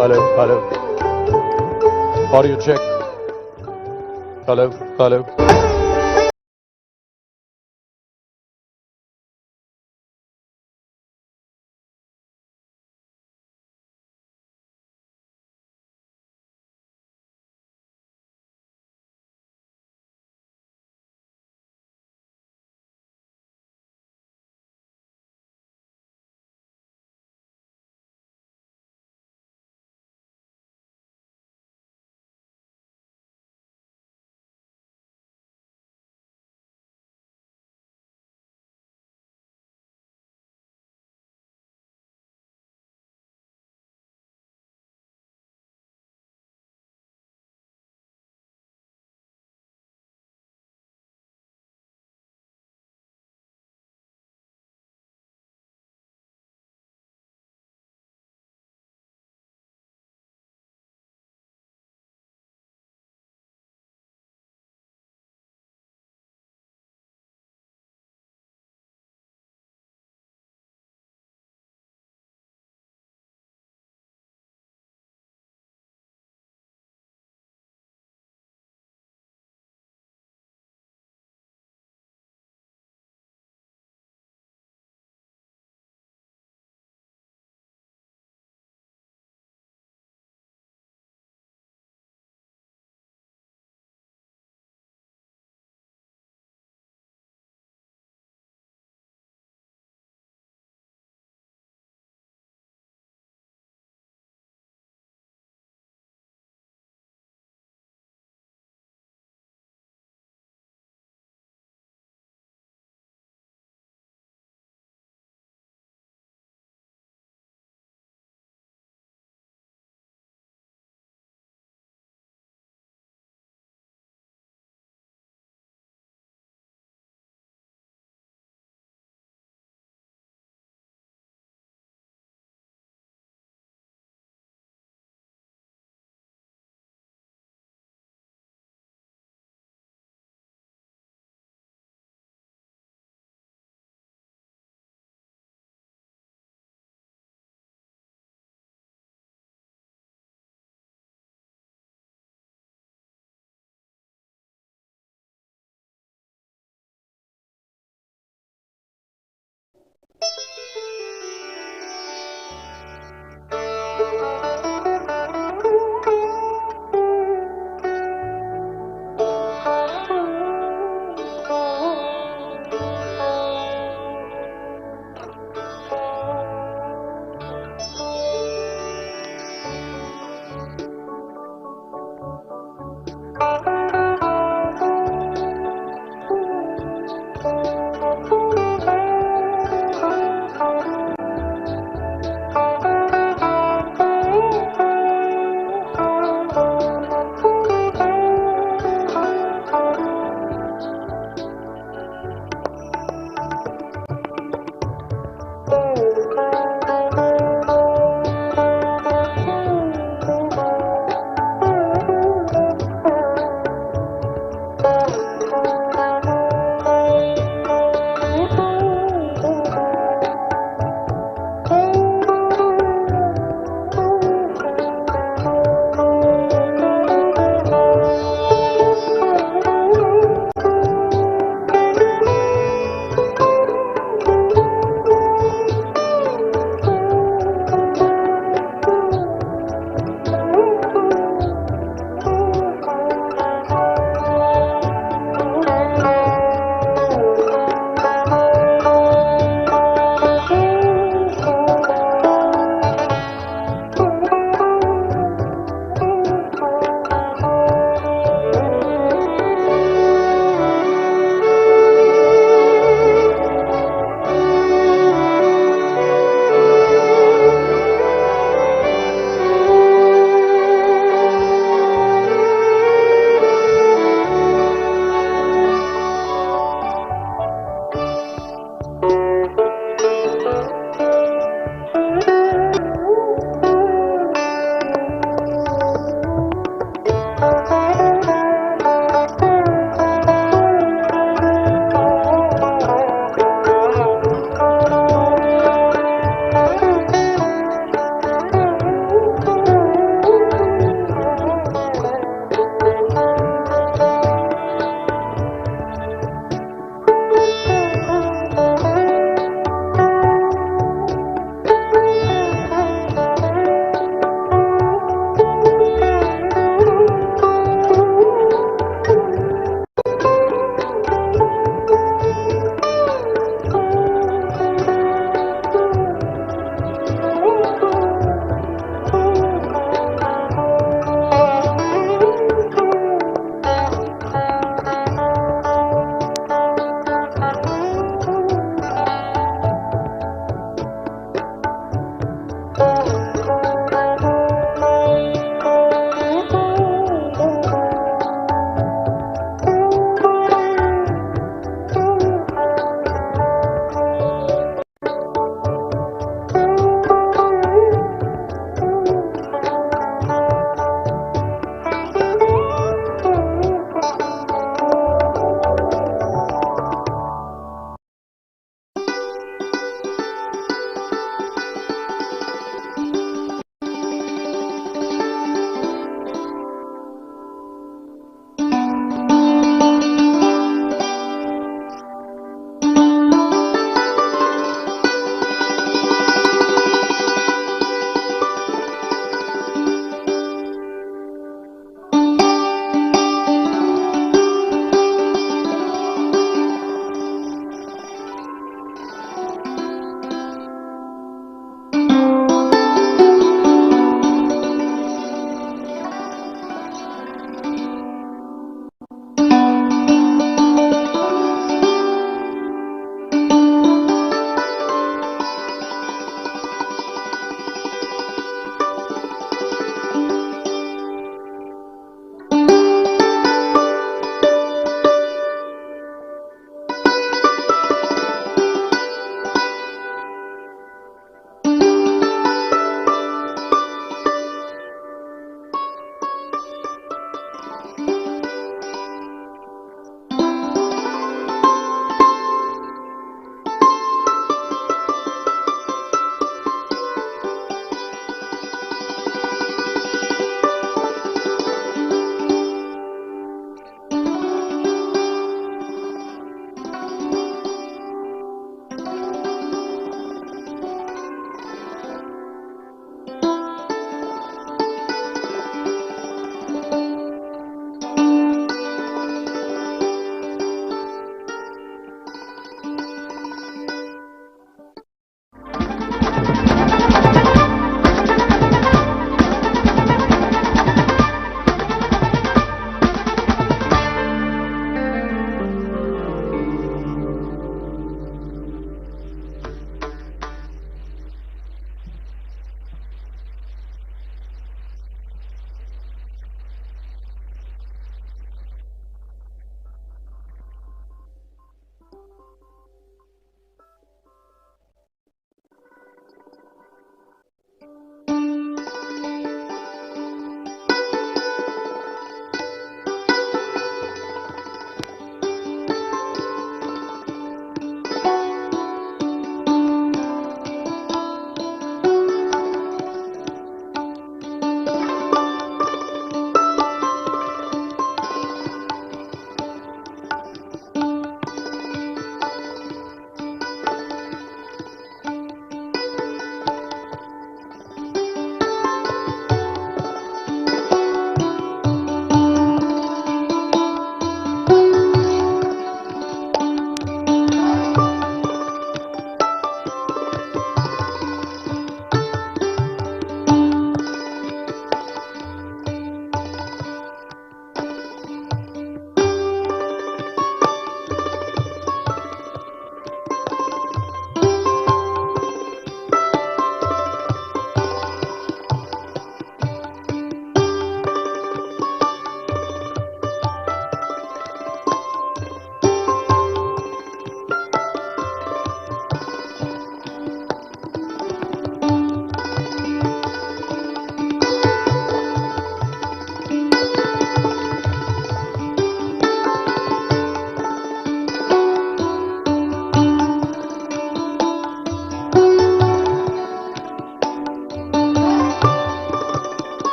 hello, hello. Audio check. Hello, hello.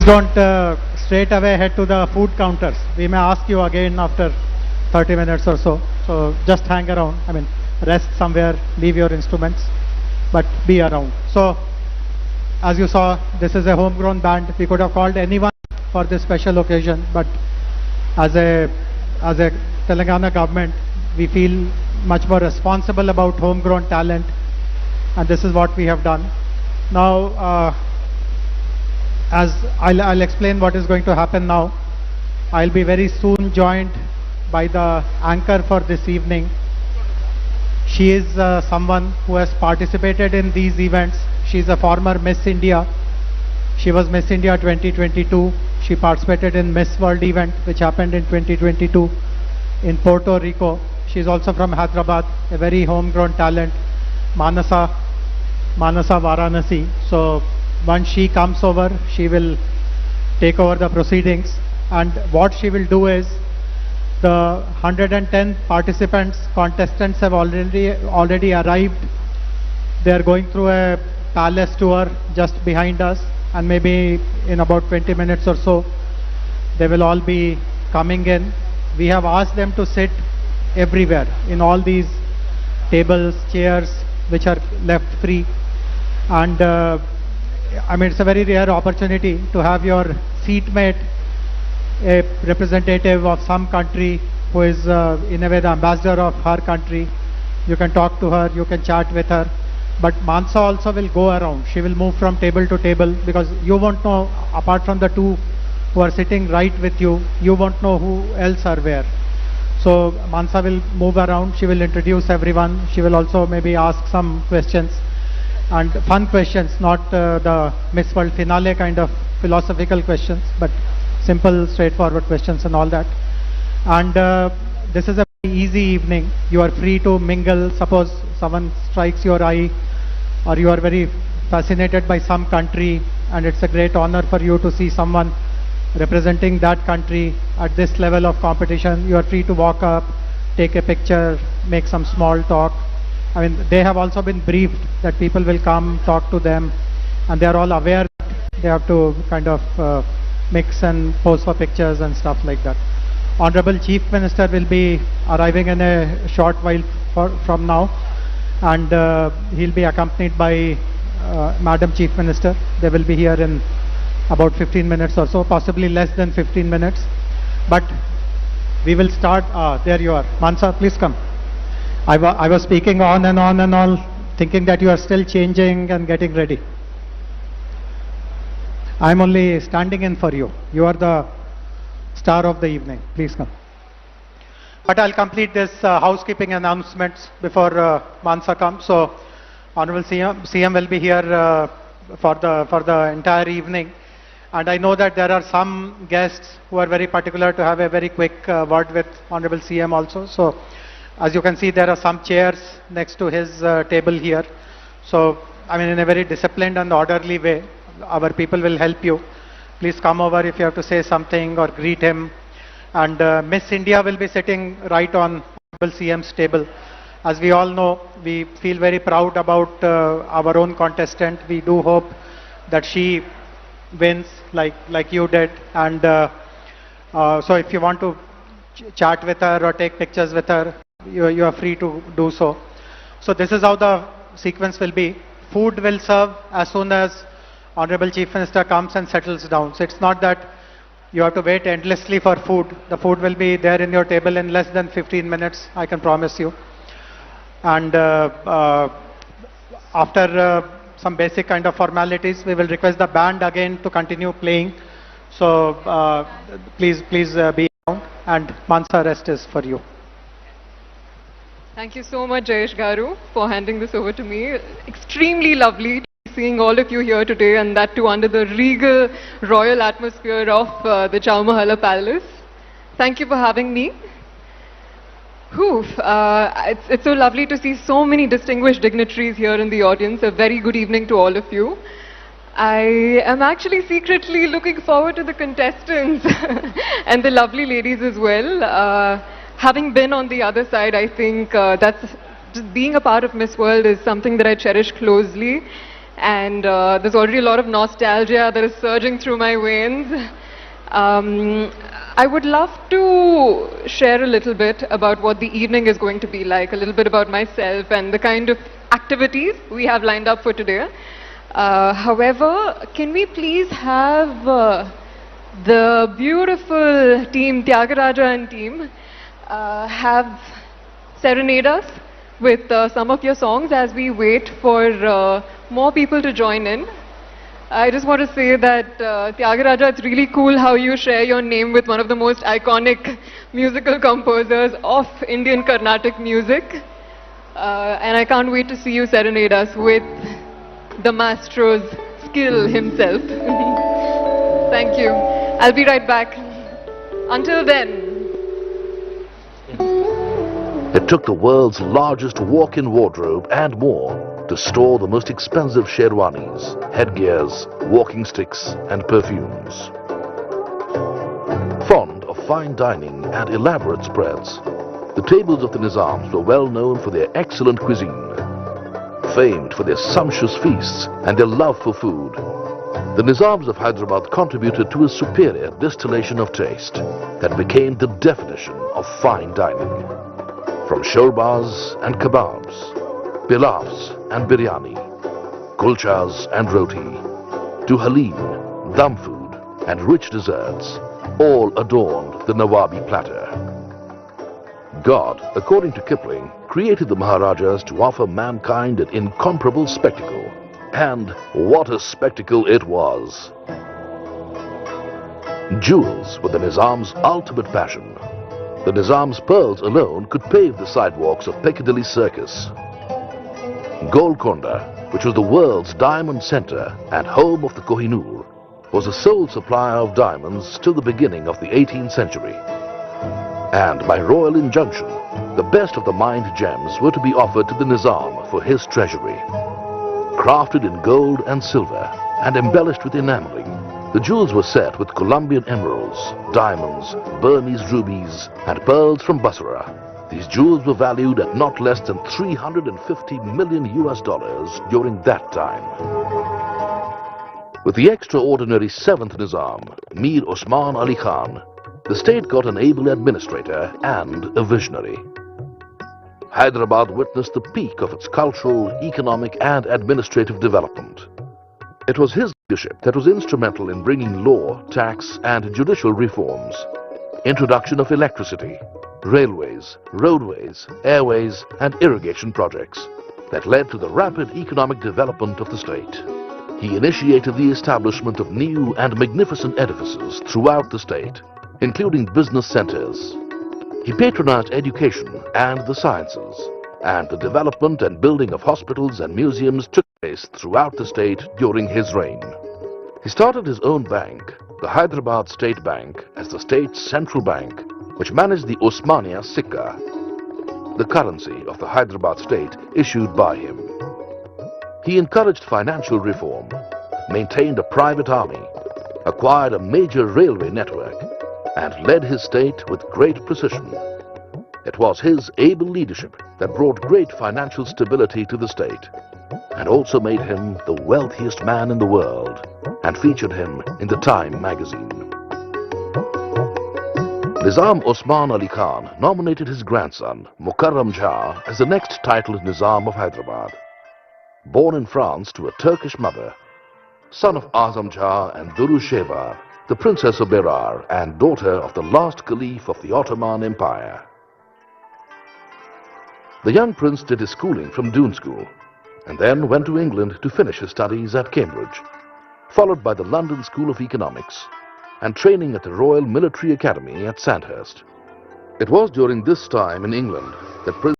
Don't straight away head to the food counters. We may ask you again after 30 minutes or so. So just hang around. I mean, rest somewhere, leave your instruments, but be around. So, as you saw, this is a homegrown band. We could have called anyone for this special occasion, but as a Telangana government, we feel much more responsible about homegrown talent, and this is what we have done. Now, as I'll explain what is going to happen now. I'll be very soon joined by the anchor for this evening. She is someone who has participated in these events. She's a former Miss India. She was Miss India 2022. She participated in Miss World event, which happened in 2022 in Puerto Rico. She's also from Hyderabad, a very homegrown talent, Manasa Varanasi. So once she comes over, she will take over the proceedings. And what she will do is, the 110 participants, contestants have already arrived. They are going through a palace tour just behind us, and maybe in about 20 minutes or so, they will all be coming in. We have asked them to sit everywhere in all these tables, chairs, which are left free. And I mean, it's a very rare opportunity to have your seatmate, a representative of some country who is in a way the ambassador of her country. You can talk to her, you can chat with her. But Mansa also will go around. She will move from table to table, because you won't know, apart from the two who are sitting right with you, you won't know who else are where. So Mansa will move around, she will introduce everyone, she will also maybe ask some questions, and fun questions, not the Miss World finale kind of philosophical questions, but simple, straightforward questions and all that. And this is a very easy evening. You are free to mingle. Suppose someone strikes your eye, or you are very fascinated by some country, and it's a great honor for you to see someone representing that country at this level of competition. You are free to walk up, take a picture, make some small talk. I mean, they have also been briefed that people will come, talk to them, and they are all aware that they have to kind of mix and pose for pictures and stuff like that. Honorable Chief Minister will be arriving in a short while from now, and he'll be accompanied by Madam Chief Minister. They will be here in about 15 minutes or so, possibly less than 15 minutes. But we will start. There you are. Mansa, please come. I was speaking on and on and on, thinking that you are still changing and getting ready. I'm only standing in for you. You are the star of the evening. Please come. But I'll complete this housekeeping announcements before Mansa comes. So, Honorable CM will be here for the entire evening. And I know that there are some guests who are very particular to have a very quick word with Honorable CM also. So, as you can see, there are some chairs next to his table here. So, I mean, in a very disciplined and orderly way, our people will help you. Please come over if you have to say something or greet him. And Miss India will be sitting right on Honorable CM's table. As we all know, we feel very proud about our own contestant. We do hope that she wins like you did. And so if you want to chat with her or take pictures with her, you are free to do so. So this is how the sequence will be. Food will serve as soon as Honorable Chief Minister comes and settles down. So it's not that you have to wait endlessly for food. The food will be there in your table in less than 15 minutes, I can promise you. And after some basic kind of formalities, we will request the band again to continue playing. So please be around, and Mansa, rest is for you. Thank you so much, Jayesh Garu, for handing this over to me. Extremely lovely to be seeing all of you here today, and that too under the regal royal atmosphere of the CHOWMAHALLAH Palace. Thank you for having me. It's so lovely to see so many distinguished dignitaries here in the audience. A very good evening to all of you. I am actually secretly looking forward to the contestants and the lovely ladies as well. Having been on the other side, I think that's just being a part of Miss World is something that I cherish closely. And there's already a lot of nostalgia that is surging through my veins. I would love to share a little bit about what the evening is going to be like, a little bit about myself and the kind of activities we have lined up for today. However, can we please have the beautiful team, Tyagaraja and team, have serenade us with some of your songs as we wait for more people to join in. I just want to say that Tyagaraja, it's really cool how you share your name with one of the most iconic musical composers of Indian Carnatic music. And I can't wait to see you serenade us with the maestro's skill himself. Thank you. I'll be right back. Until then. It took the world's largest walk-in wardrobe and more to store the most expensive sherwanis, headgears, walking sticks and perfumes. Fond of fine dining and elaborate spreads, the tables of the Nizams were well known for their excellent cuisine, famed for their sumptuous feasts and their love for food. The Nizams of Hyderabad contributed to a superior distillation of taste that became the definition of fine dining. From shorbas and kebabs, pilafs and biryani, kulchas and roti, to halim, dum food and rich desserts, all adorned the Nawabi platter. God, according to Kipling, created the Maharajas to offer mankind an incomparable spectacle. And what a spectacle it was! Jewels were the Nizam's ultimate passion. The Nizam's pearls alone could pave the sidewalks of Piccadilly Circus. Golconda, which was the world's diamond center and home of the Kohinoor, was the sole supplier of diamonds till the beginning of the 18th century. And by royal injunction, the best of the mined gems were to be offered to the Nizam for his treasury. Crafted in gold and silver and embellished with enameling, the jewels were set with Colombian emeralds, diamonds, Burmese rubies and pearls from Basra. These jewels were valued at not less than $350 million during that time. With the extraordinary 7th Nizam, Mir Osman Ali Khan, the state got an able administrator and a visionary. Hyderabad witnessed the peak of its cultural, economic and administrative development. It was his leadership that was instrumental in bringing law, tax and judicial reforms, introduction of electricity, railways, roadways, airways and irrigation projects that led to the rapid economic development of the state. He initiated the establishment of new and magnificent edifices throughout the state, including business centers. He patronized education and the sciences, and the development and building of hospitals and museums took place throughout the state during his reign. He started his own bank, the Hyderabad State Bank, as the state's central bank, which managed the Osmania Sikka, the currency of the Hyderabad state issued by him. He encouraged financial reform, maintained a private army, acquired a major railway network, and led his state with great precision. It was his able leadership that brought great financial stability to the state, and also made him the wealthiest man in the world, and featured him in the Time magazine. Nizam Osman Ali Khan nominated his grandson, Mukarram Jah, as the next titled Nizam of Hyderabad. Born in France to a Turkish mother, son of Azam Jah and Duru Shevar, the Princess of Berar and daughter of the last Caliph of the Ottoman Empire. The young prince did his schooling from Doon School and then went to England to finish his studies at Cambridge, followed by the London School of Economics and training at the Royal Military Academy at Sandhurst. It was during this time in England that Prince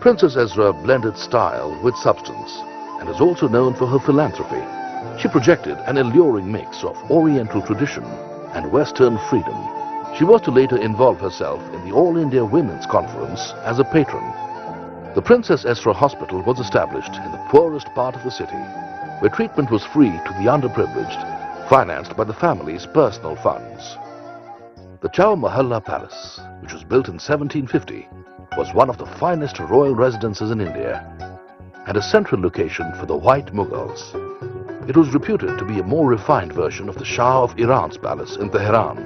Princess Ezra blended style with substance and is also known for her philanthropy. She projected an alluring mix of Oriental tradition and Western freedom. She was to later involve herself in the All India Women's Conference as a patron. The Princess Ezra Hospital was established in the poorest part of the city, where treatment was free to the underprivileged, financed by the family's personal funds. The CHOWMAHALLAH Palace, which was built in 1750, was one of the finest royal residences in India and a central location for the White Mughals. It was reputed to be a more refined version of the Shah of Iran's palace in Tehran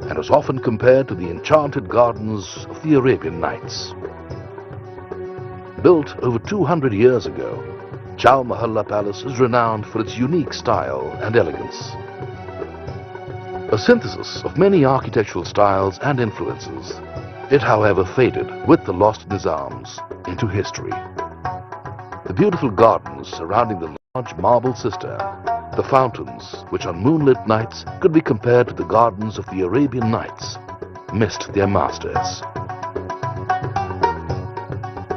and was often compared to the enchanted gardens of the Arabian Nights. Built over 200 years ago, CHOWMAHALLAH Palace is renowned for its unique style and elegance. A synthesis of many architectural styles and influences, it however faded with the lost Nizams into history. The beautiful gardens surrounding the large marble cistern, the fountains which on moonlit nights could be compared to the gardens of the Arabian Nights, missed their masters.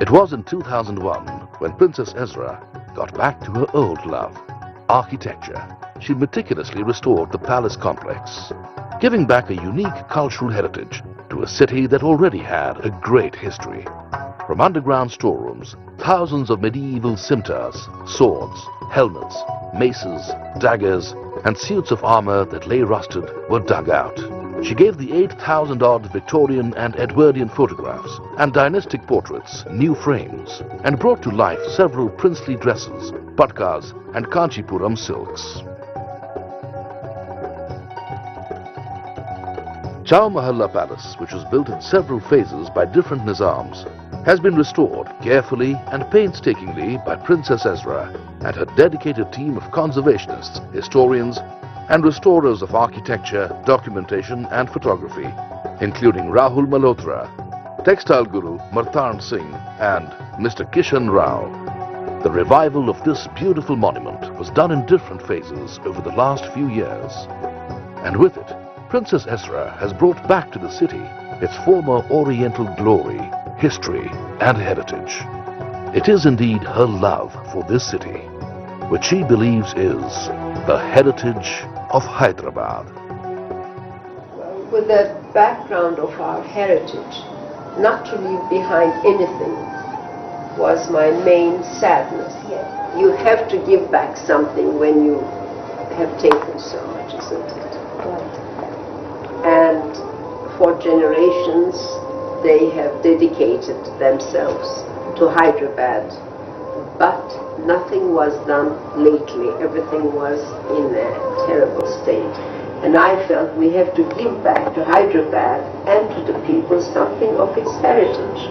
It was in 2001 when Princess Ezra got back to her old love, architecture. She meticulously restored the palace complex, giving back a unique cultural heritage to a city that already had a great history. From underground storerooms, thousands of medieval scimitars, swords, helmets, maces, daggers, and suits of armor that lay rusted were dug out. She gave the 8,000-odd Victorian and Edwardian photographs and dynastic portraits new frames and brought to life several princely dresses, patkas, and Kanchipuram silks. CHOWMAHALLAH Palace, which was built in several phases by different Nizams, has been restored carefully and painstakingly by Princess Ezra and her dedicated team of conservationists, historians, and restorers of architecture, documentation and photography, including Rahul Malhotra, textile guru Martan Singh and Mr. Kishan Rao. The revival of this beautiful monument was done in different phases over the last few years, and with it, Princess Ezra has brought back to the city its former Oriental glory, history and heritage. It is indeed her love for this city, which she believes is the heritage of Hyderabad. With the background of our heritage, not to leave behind anything was my main sadness. You have to give back something when you have taken so much, isn't it? And for generations, they have dedicated themselves to Hyderabad. But nothing was done lately. Everything was in a terrible state. And I felt we have to give back to Hyderabad and to the people something of its heritage.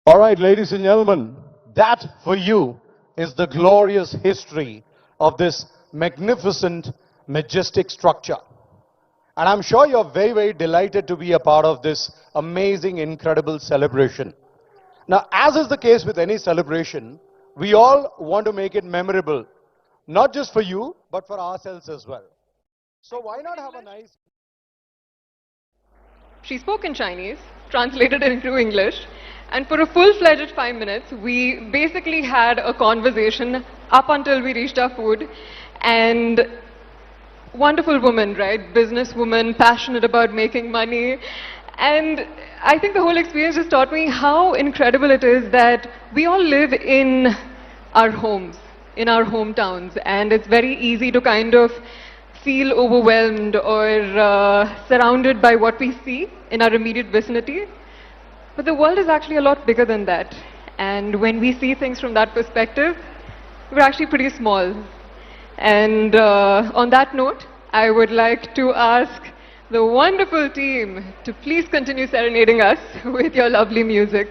All right, ladies and gentlemen, that for you is the glorious history of this magnificent, majestic structure. And I'm sure you're very, very delighted to be a part of this amazing, incredible celebration. Now, as is the case with any celebration, we all want to make it memorable, not just for you, but for ourselves as well. So why not have a nice... She spoke in Chinese, translated it into English, and for a full-fledged 5 minutes, we basically had a conversation up until we reached our food. And wonderful woman, right? Businesswoman, passionate about making money. And I think the whole experience just taught me how incredible it is that we all live in our homes, in our hometowns, and it's very easy to kind of feel overwhelmed or surrounded by what we see in our immediate vicinity. But the world is actually a lot bigger than that. And when we see things from that perspective, we're actually pretty small. And on that note, I would like to ask the wonderful team to please continue serenading us with your lovely music.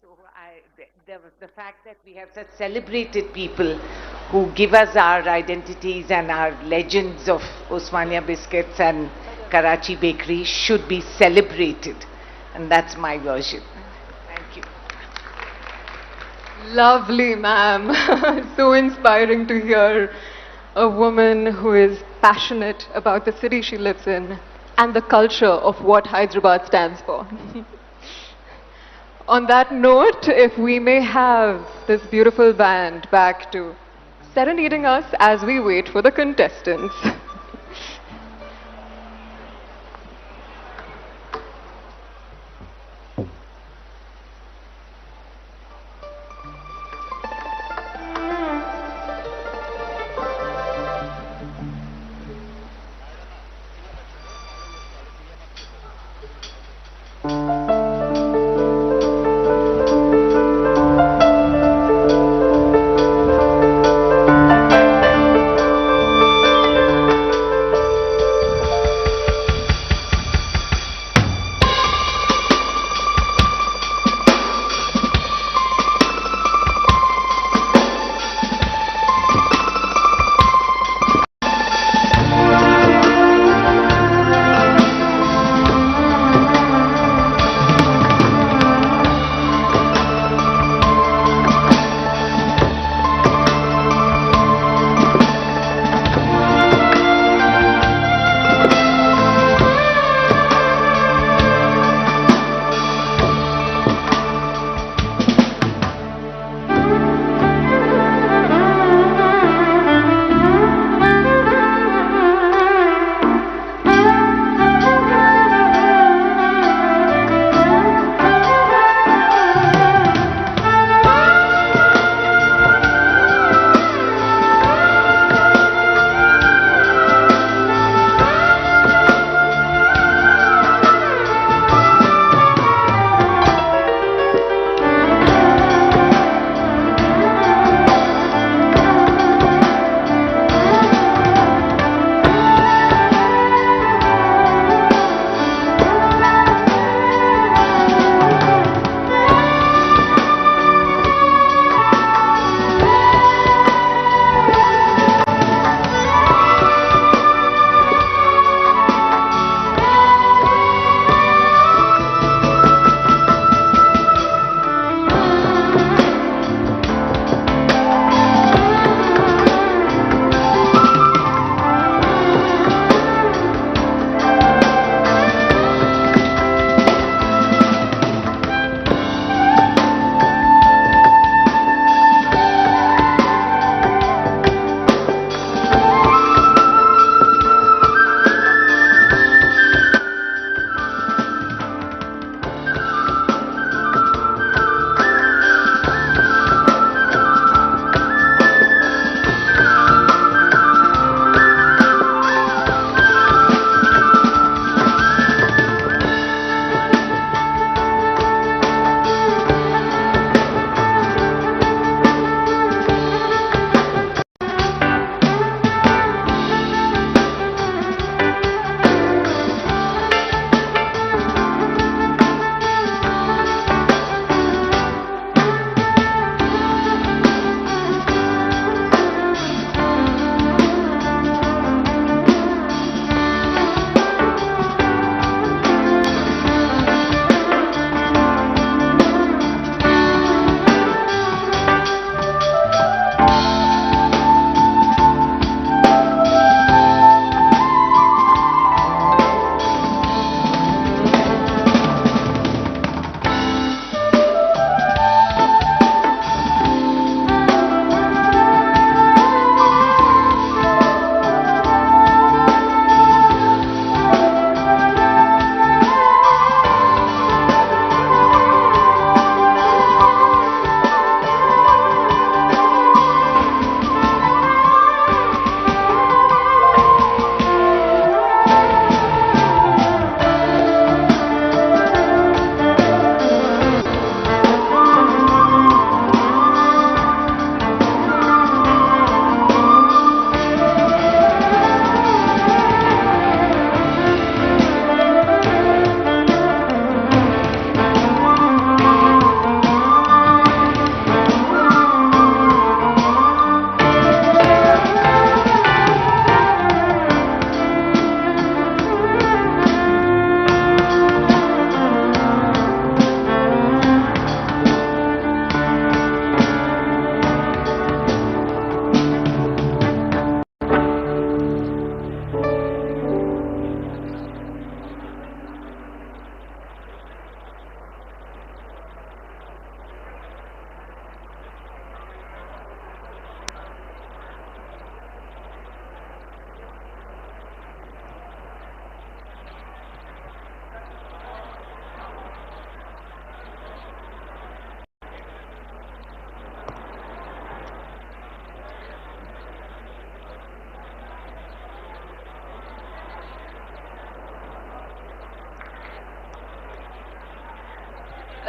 So the fact that we have such celebrated people who give us our identities and our legends of Osmania biscuits and Karachi bakery should be celebrated. And that's my version. Thank you. Lovely, ma'am. So inspiring to hear a woman who is passionate about the city she lives in and the culture of what Hyderabad stands for. On that note, if we may have this beautiful band back to serenading us as we wait for the contestants.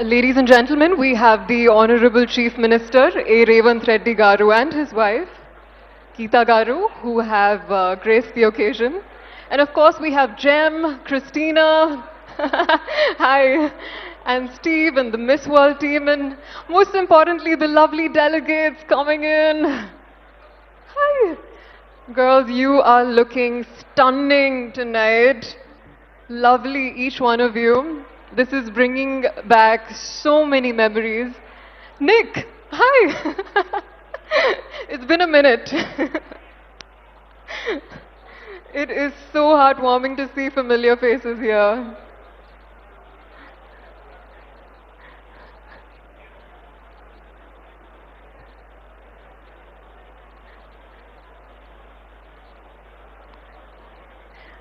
Ladies and gentlemen, we have the Honorable Chief Minister A. Revanth Reddy Garu and his wife, Geeta Garu, who have graced the occasion. And of course, we have Jem, Christina, hi, and Steve and the Miss World team, and most importantly, the lovely delegates coming in. Hi. Girls, you are looking stunning tonight. Lovely, each one of you. This is bringing back so many memories. Nick, hi. It's been a minute. It is so heartwarming to see familiar faces here.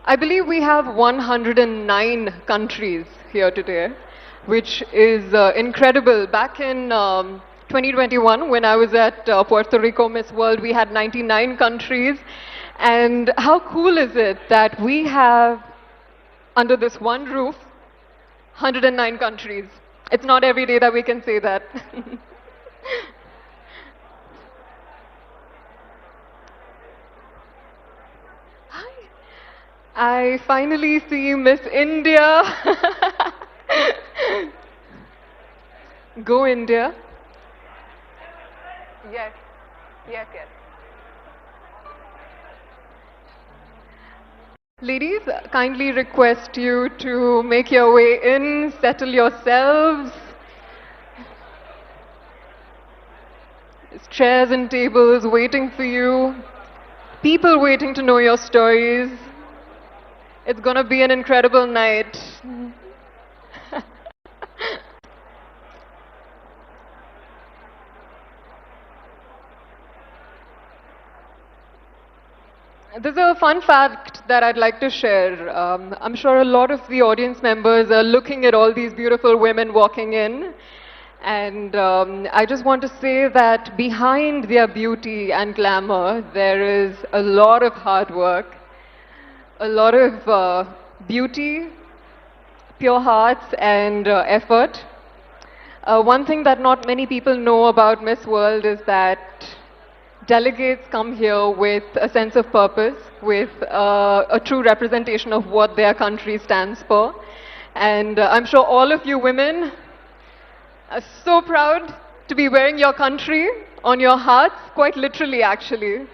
I believe we have 109 countries here today, which is incredible. Back in 2021, when I was at Puerto Rico Miss World, we had 99 countries. And how cool is it that we have, under this one roof, 109 countries? It's not every day that we can say that. I finally see Miss India. Go India. Yes, yes, yes. Ladies, kindly request you to make your way in, settle yourselves. There's chairs and tables waiting for you, people waiting to know your stories. It's going to be an incredible night. There's a fun fact that I'd like to share. I'm sure a lot of the audience members are looking at all these beautiful women walking in. And I just want to say that behind their beauty and glamour, there is a lot of hard work, a lot of beauty, pure hearts, and effort. One thing that not many people know about Miss World is that delegates come here with a sense of purpose, with a true representation of what their country stands for. And I'm sure all of you women are so proud to be wearing your country on your hearts, quite literally actually.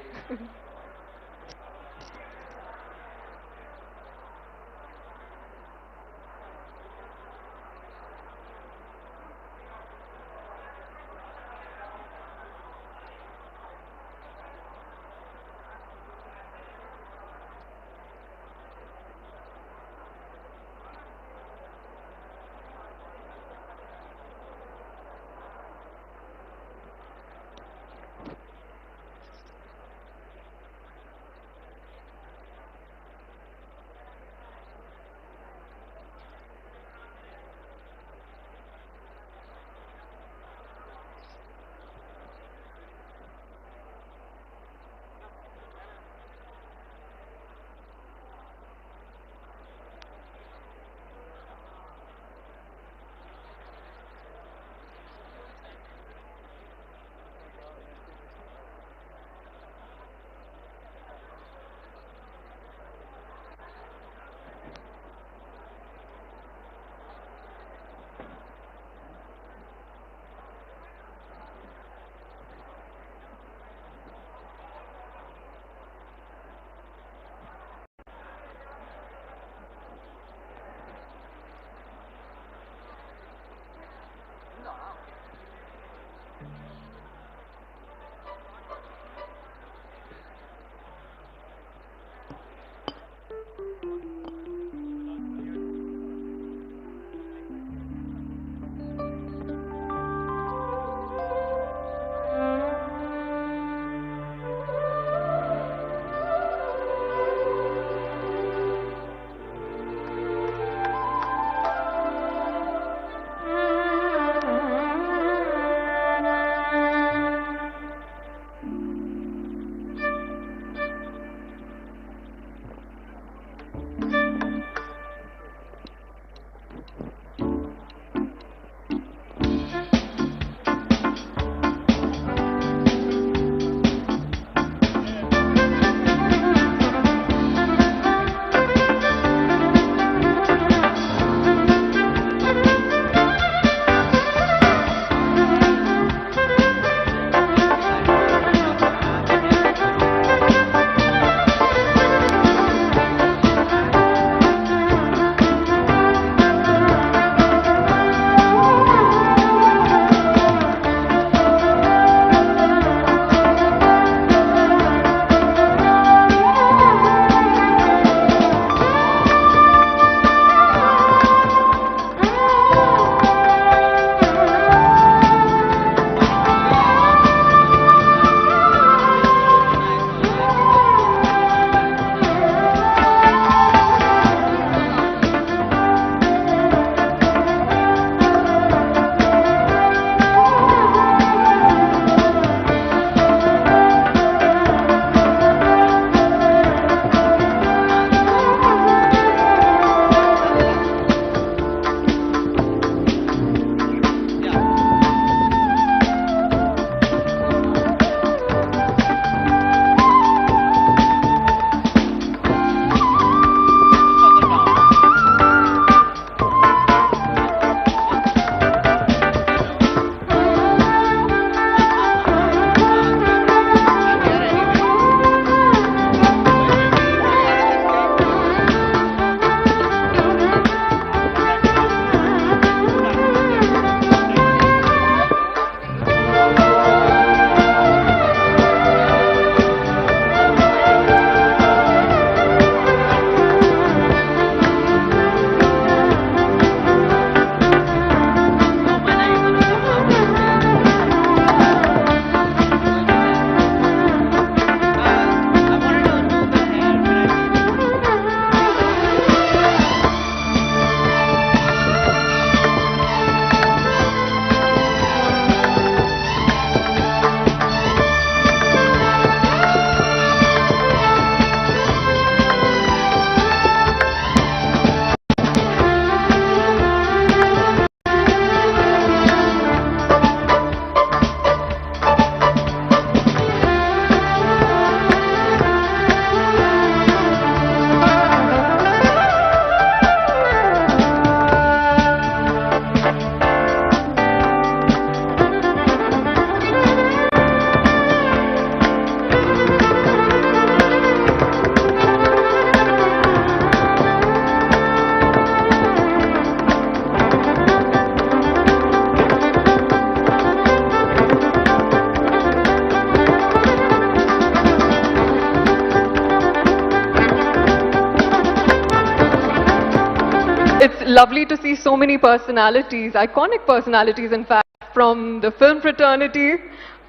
lovely to see so many personalities, iconic personalities in fact, from the film fraternity,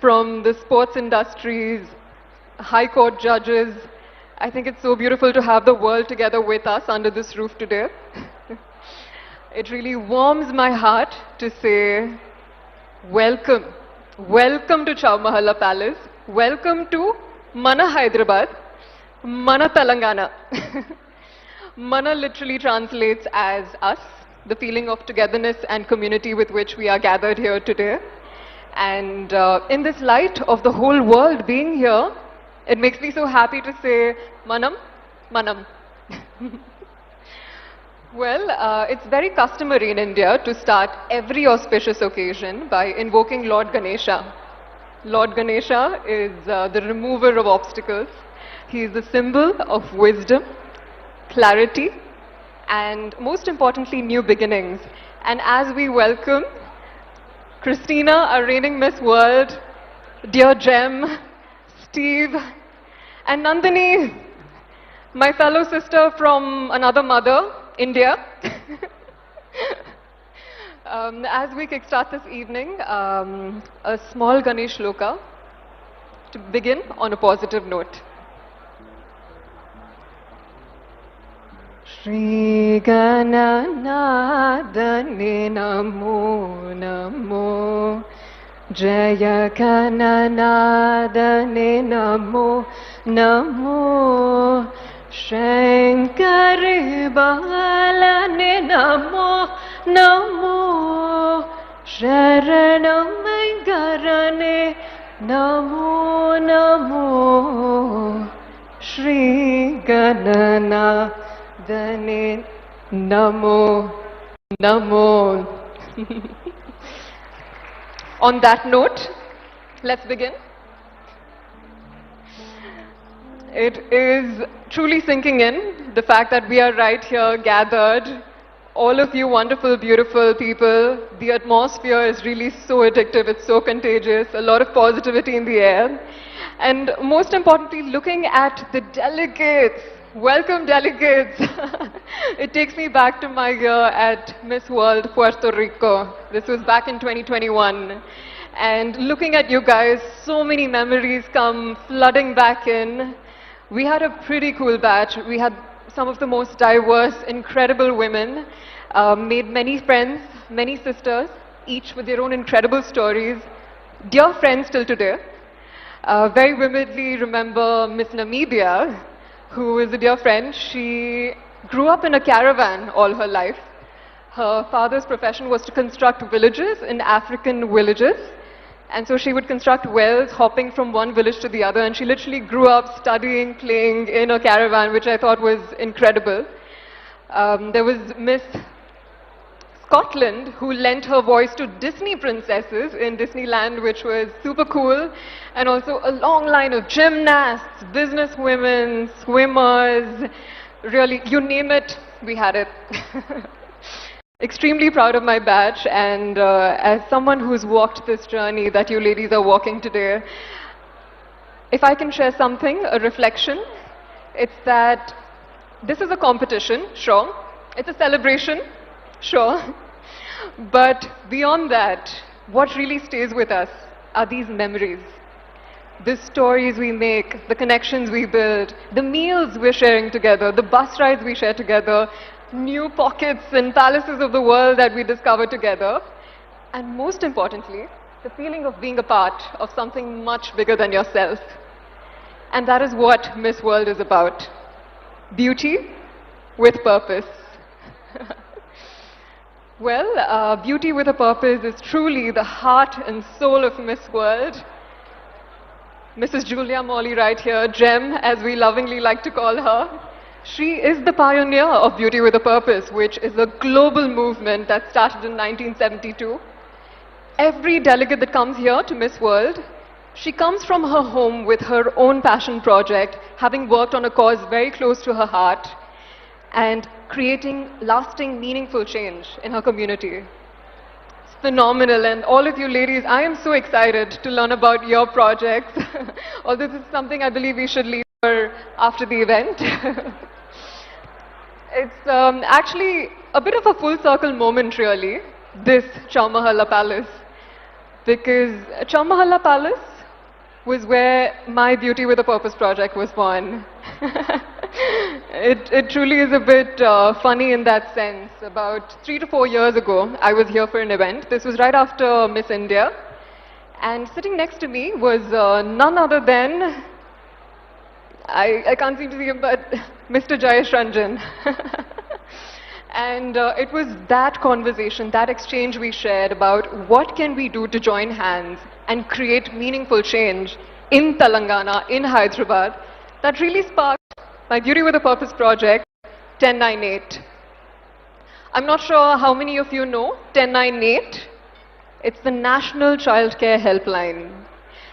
from the sports industries, high court judges. I think it's so beautiful to have the world together with us under this roof today. It really warms my heart to say, welcome. Welcome to CHOWMAHALLAH Palace. Welcome to Mana Hyderabad, Mana Telangana. Mana literally translates as us, the feeling of togetherness and community with which we are gathered here today. And in this light of the whole world being here, it makes me so happy to say, Manam, Manam. Well, it's very customary in India to start every auspicious occasion by invoking Lord Ganesha. Lord Ganesha is the remover of obstacles. He is the symbol of wisdom, clarity, and most importantly, new beginnings. And as we welcome Christina, our reigning Miss World, dear Jem, Steve, and Nandini, my fellow sister from another mother, India. As we kickstart this evening, a small Ganesh Shloka to begin on a positive note. Shri Gananadane Namo Namo Jaya Gananadane Namo Namo Shankari Balane Namo Namo Sharanam Garane Namo Namo Shri Ganana Dane Namo Namo. On that note, let's begin. It is truly sinking in, the fact that we are right here gathered, all of you wonderful, beautiful people. The atmosphere is really so addictive, it's so contagious, a lot of positivity in the air. And most importantly, looking at the delegates. Welcome delegates. It takes me back to my year at Miss World Puerto Rico. This was back in 2021. And looking at you guys, so many memories come flooding back in. We had a pretty cool batch. We had some of the most diverse, incredible women, made many friends, many sisters, each with their own incredible stories. Dear friends till today. Very vividly remember Miss Namibia, who is a dear friend. She grew up in a caravan all her life. Her father's profession was to construct villages in African villages. And so she would construct wells, hopping from one village to the other, and she literally grew up studying, playing in a caravan, which I thought was incredible. There was Miss Scotland, who lent her voice to Disney princesses in Disneyland, which was super cool, and also a long line of gymnasts, businesswomen, swimmers, really, you name it, we had it. Extremely proud of my batch, and as someone who's walked this journey that you ladies are walking today, if I can share something, a reflection, it's that this is a competition, sure. It's a celebration, sure. But beyond that, what really stays with us are these memories. The stories we make, the connections we build, the meals we're sharing together, the bus rides we share together, new pockets and palaces of the world that we discover together, and most importantly, the feeling of being a part of something much bigger than yourself. And that is what Miss World is about. Beauty with purpose. Well, beauty with a purpose is truly the heart and soul of Miss World. Mrs. Julia Morley right here, Jem, as we lovingly like to call her. She is the pioneer of Beauty with a Purpose, which is a global movement that started in 1972. Every delegate that comes here to Miss World, she comes from her home with her own passion project, having worked on a cause very close to her heart, and creating lasting, meaningful change in her community. It's phenomenal, and all of you ladies, I am so excited to learn about your projects. Although this is something I believe we should leave for after the event. It's actually a bit of a full circle moment really, this CHOWMAHALLAH Palace. Because CHOWMAHALLAH Palace was where my Beauty with a Purpose project was born. It truly is a bit funny in that sense. About 3 to 4 years ago, I was here for an event. This was right after Miss India. And sitting next to me was none other than, I can't seem to see him, but Mr. Jayesh Ranjan. And it was that conversation, that exchange we shared about what can we do to join hands and create meaningful change in Telangana, in Hyderabad, that really sparked my Beauty with a Purpose project, 1098. I'm not sure how many of you know 1098. It's the National Childcare Helpline.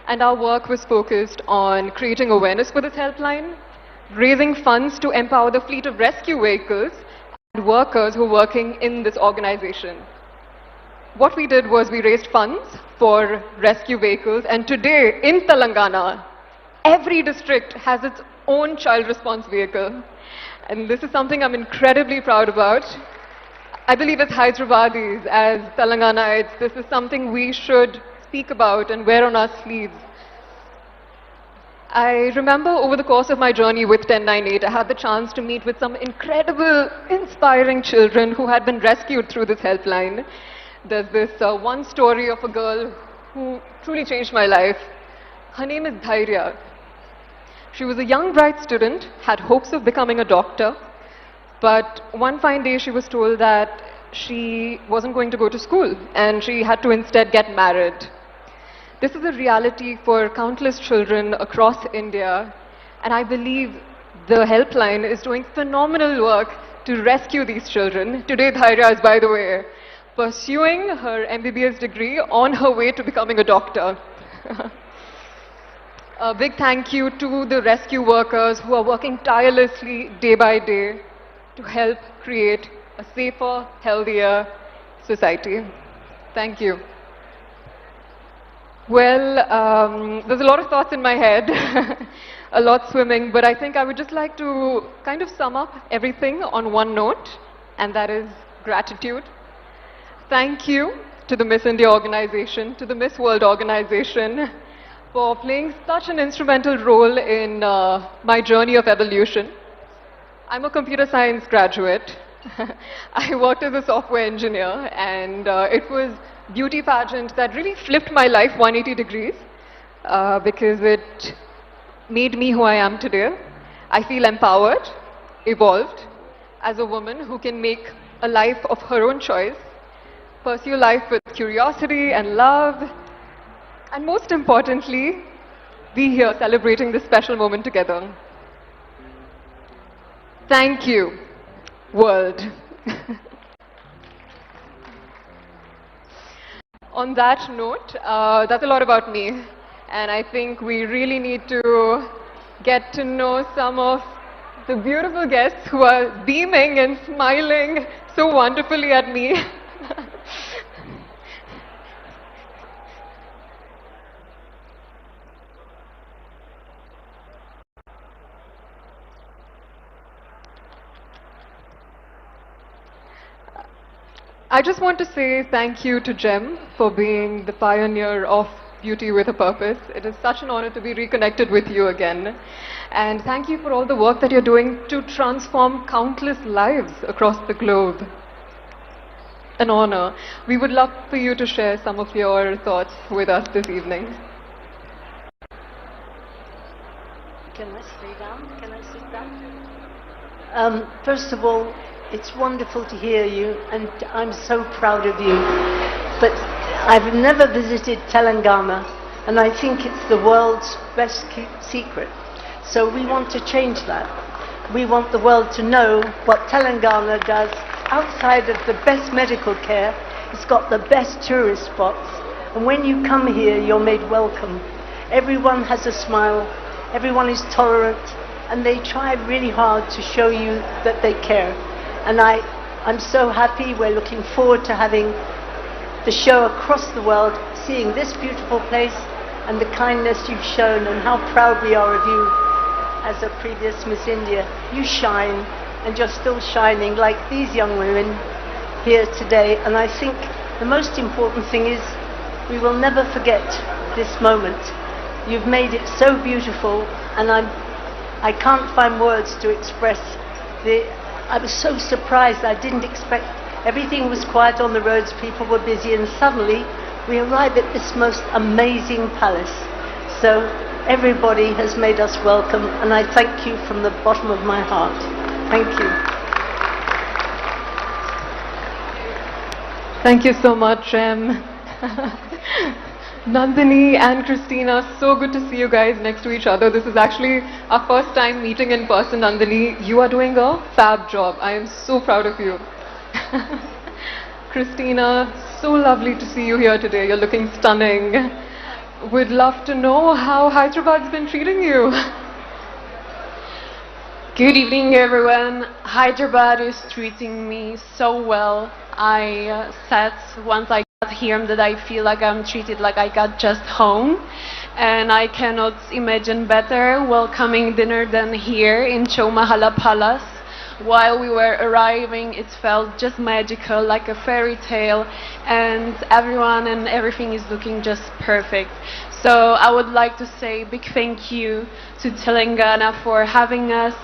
And our work was focused on creating awareness for this helpline, raising funds to empower the fleet of rescue vehicles and workers who are working in this organization. What we did was we raised funds for rescue vehicles, and today in Telangana, every district has its own child response vehicle. And this is something I'm incredibly proud about. I believe as Hyderabadis, as Telanganaites, this is something we should speak about and wear on our sleeves. I remember over the course of my journey with 1098, I had the chance to meet with some incredible, inspiring children who had been rescued through this helpline. There's this one story of a girl who truly changed my life. Her name is Dhairya. She was a young, bright student, had hopes of becoming a doctor, but one fine day she was told that she wasn't going to go to school and she had to instead get married. This is a reality for countless children across India, and I believe the helpline is doing phenomenal work to rescue these children. Today Dhairya is, by the way, pursuing her MBBS degree on her way to becoming a doctor. A big thank you to the rescue workers who are working tirelessly day by day to help create a safer, healthier society. Thank you. Well, there's a lot of thoughts in my head, a lot swimming, but I think I would just like to kind of sum up everything on one note, and that is gratitude. Thank you to the Miss India organization, to the Miss World organization, for playing such an instrumental role in my journey of evolution. I'm a computer science graduate. I worked as a software engineer, and it was beauty pageant that really flipped my life 180 degrees because it made me who I am today. I feel empowered, evolved as a woman who can make a life of her own choice, pursue life with curiosity and love, and most importantly, be here celebrating this special moment together. Thank you, world. On that note, that's a lot about me, and I think we really need to get to know some of the beautiful guests who are beaming and smiling so wonderfully at me. I just want to say thank you to Jem for being the pioneer of Beauty with a Purpose. It is such an honor to be reconnected with you again. And thank you for all the work that you're doing to transform countless lives across the globe. An honor. We would love for you to share some of your thoughts with us this evening. Can I stay down? Can I sit down? First of all, it's wonderful to hear you, and I'm so proud of you. But I've never visited Telangana, and I think it's the world's best kept secret. So we want to change that. We want the world to know what Telangana does outside of the best medical care. It's got the best tourist spots, and when you come here, you're made welcome. Everyone has a smile, everyone is tolerant, and they try really hard to show you that they care. And I'm so happy. We're looking forward to having the show across the world, seeing this beautiful place and the kindness you've shown and how proud we are of you as a previous Miss India. You shine, and you're still shining like these young women here today. And I think the most important thing is we will never forget this moment. You've made it so beautiful, and I can't find words to express I was so surprised. I didn't expect. Everything was quiet on the roads, people were busy, and suddenly we arrived at this most amazing palace. So everybody has made us welcome, and I thank you from the bottom of my heart. Thank you. Thank you so much, Nandini and Christina, so good to see you guys next to each other. This is actually our first time meeting in person. Nandini, you are doing a fab job. I am so proud of you. Christina, so lovely to see you here today. You're looking stunning. We'd love to know how Hyderabad's been treating you. Good evening, everyone. Hyderabad is treating me so well. I said once I got here that I feel like I'm treated like I got just home, and I cannot imagine better welcoming dinner than here in CHOWMAHALLAH Palace. While we were arriving, it felt just magical, like a fairy tale, and everyone and everything is looking just perfect. So I would like to say a big thank you to Telangana for having us,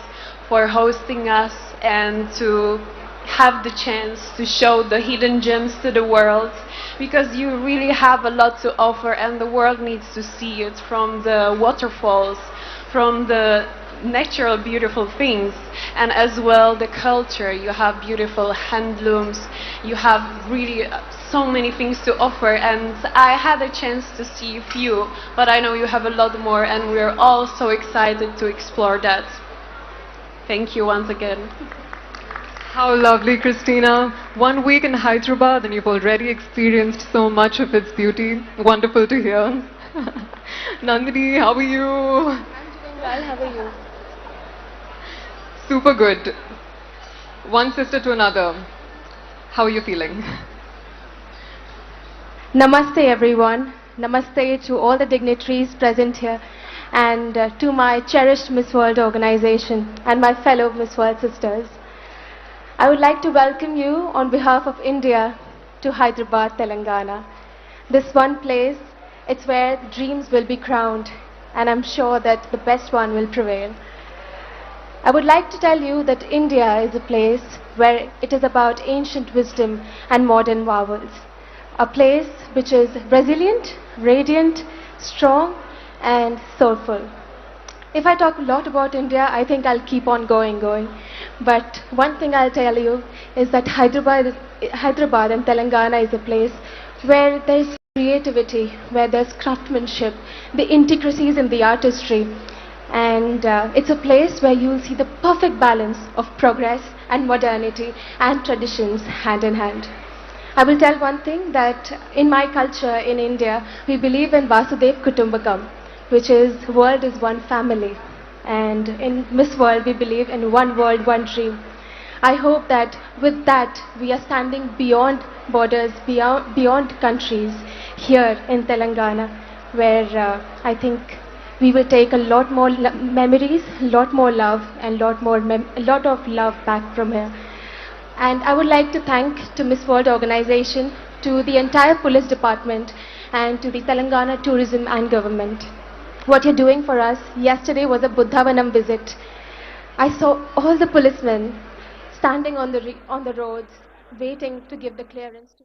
for hosting us, and to have the chance to show the hidden gems to the world, because you really have a lot to offer and the world needs to see it, from the waterfalls, from the natural beautiful things, and as well the culture. You have beautiful handlooms, you have really so many things to offer, and I had a chance to see a few, but I know you have a lot more, and we're all so excited to explore that. Thank you once again. How lovely, Christina. 1 week in Hyderabad and you've already experienced so much of its beauty. Wonderful to hear. Nandini, how are you? I'm doing well, how are you? Super good. One sister to another. How are you feeling? Namaste everyone. Namaste to all the dignitaries present here, and to my cherished Miss World organization and my fellow Miss World sisters. I would like to welcome you on behalf of India to Hyderabad, Telangana. This one place, it's where dreams will be crowned, and I'm sure that the best one will prevail. I would like to tell you that India is a place where it is about ancient wisdom and modern marvels. A place which is resilient, radiant, strong, and soulful. If I talk a lot about India, I think I'll keep on going. But one thing I'll tell you is that Hyderabad and Telangana is a place where there's creativity, where there's craftsmanship, the intricacies in the artistry. And it's a place where you'll see the perfect balance of progress and modernity and traditions hand in hand. I will tell one thing, that in my culture in India, we believe in Vasudev Kutumbakam, which is world is one family. And in Miss World, we believe in one world, one dream. I hope that with that, we are standing beyond borders, beyond countries here in Telangana, where I think we will take a lot more memories, a lot more love, and a lot of love back from here. And I would like to thank to Miss World organization, to the entire police department, and to the Telangana tourism and government. What you're doing for us, yesterday was a Buddhavanam visit. I saw all the policemen standing on the roads, waiting to give the clearance to